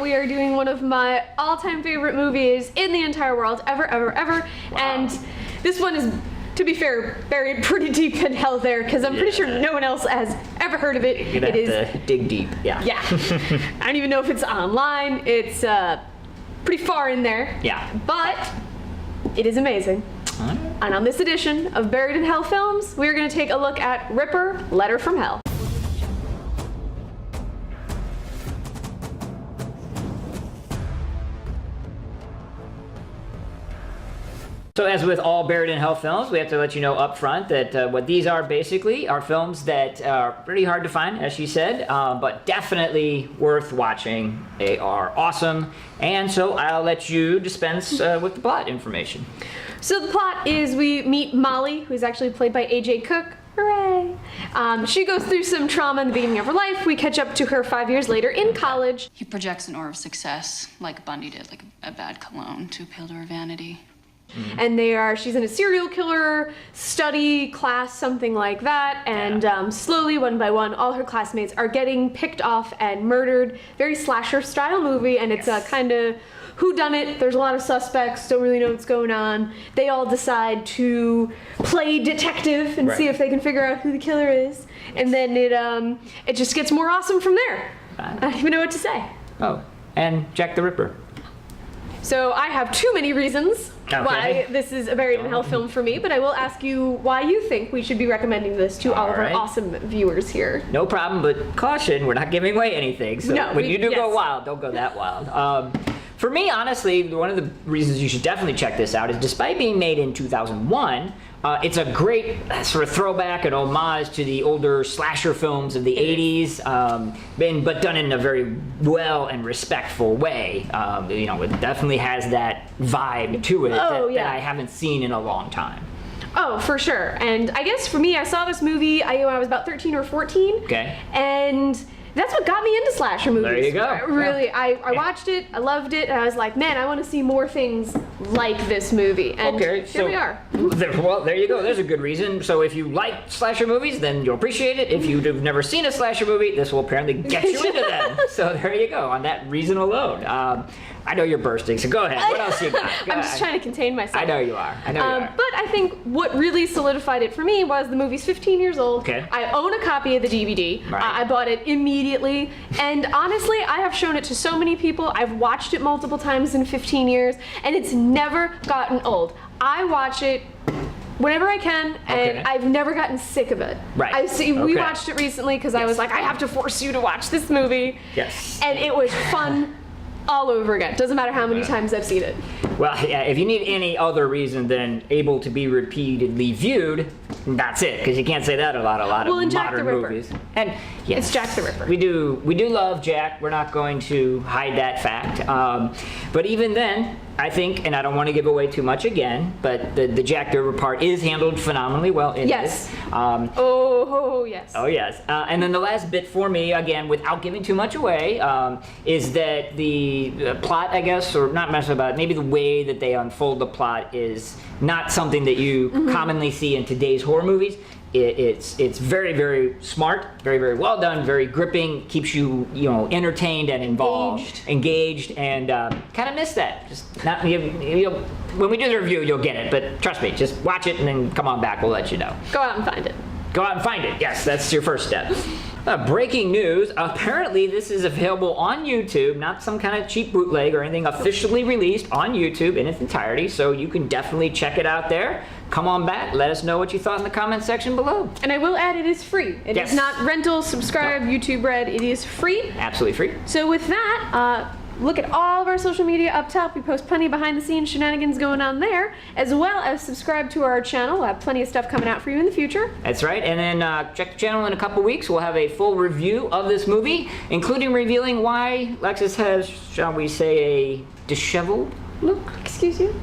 we are doing one of my all-time favorite movies in the entire world, ever. Wow. And this one is, to be fair, buried pretty deep in hell there, because I'm pretty sure no one else has ever heard of it. You're gonna have to dig deep, yeah. Yeah. I don't even know if it's online. It's pretty far in there. Yeah. But it is amazing. And on this edition of Buried in Hell Films, we're going to take a look at Ripper, Letter from Hell. So as with all Buried in Hell films, we have to let you know up front that what these are basically are films that are pretty hard to find, as she said, but definitely worth watching. They are awesome. And so I'll let you dispense with the plot information. So the plot is we meet Molly, who's actually played by A.J. Cook. Hooray! She goes through some trauma in the beginning of her life. We catch up to her 5 years later in college. He projects an aura of success, like Bundy did, like a bad cologne to appeal to her vanity. And she's in a serial killer study class, something like that, and slowly, one by one, all her classmates are getting picked off and murdered. Very slasher style movie, and it's a kind of whodunit. There's a lot of suspects, don't really know what's going on. They all decide to play detective and see if they can figure out who the killer is, and then it just gets more awesome from there. I don't even know what to say. Oh, and Jack the Ripper. So I have too many reasons why this is a Buried in Hell film for me, but I will ask you why you think we should be recommending this to all of our awesome viewers here. No problem, but caution, we're not giving away anything. So when you do go wild, don't go that wild. For me, honestly, one of the reasons you should definitely check this out is despite being made in 2001, it's a great sort of throwback and homage to the older slasher films of the 80s, but done in a very well and respectful way. You know, it definitely has that vibe to it that I haven't seen in a long time. Oh, for sure. And I guess for me, I saw this movie when I was about 13 or 14. Okay. And that's what got me into slasher movies. There you go. Really, I watched it, I loved it, and I was like, man, I want to see more things like this movie. And here we are. Well, there you go. There's a good reason. So if you like slasher movies, then you'll appreciate it. If you've never seen a slasher movie, this will apparently get you into them. So there you go, on that reason alone. I know you're bursting, so go ahead. What else you got? I'm just trying to contain myself. I know you are. I know you are. But I think what really solidified it for me was the movie's 15 years old. Okay. I own a copy of the DVD. Right. I bought it immediately. And honestly, I have shown it to so many people. I've watched it multiple times in 15 years, and it's never gotten old. I watch it whenever I can, and I've never gotten sick of it. Right. We watched it recently because I was like, I have to force you to watch this movie. Yes. And it was fun all over again. Doesn't matter how many times I've seen it. Well, yeah, if you need any other reason than able to be repeatedly viewed, that's it, because you can't say that about a lot of modern movies. And yes, it's Jack the Ripper. We do love Jack. We're not going to hide that fact. But even then, I think, and I don't want to give away too much again, but the Jack the Ripper part is handled phenomenally well in this. Yes. Yes. Oh, yes. And then the last bit for me, again, without giving too much away, is that the plot, I guess, or not necessarily about, maybe the way that they unfold the plot is not something that you commonly see in today's horror movies. It's very, very smart, very, very well done, very gripping, keeps you entertained and involved, engaged, and kind of miss that. Just not when we do the review, you'll get it. But trust me, just watch it and then come on back. We'll let you know. Go out and find it. Go out and find it. Yes, that's your first step. Breaking news, apparently this is available on YouTube, not some kind of cheap bootleg or anything, officially released on YouTube in its entirety, so you can definitely check it out there. Come on back, let us know what you thought in the comment section below. And I will add, it is free. It is not rental, subscribe, YouTube Red, it is free. Absolutely free. So with that, look at all of our social media up top. We post plenty of behind-the-scenes shenanigans going on there, as well as subscribe to our channel. We'll have plenty of stuff coming out for you in the future. That's right, and then check the channel in a couple weeks. We'll have a full review of this movie, including revealing why Lexus has, shall we say, a disheveled look. Excuse you?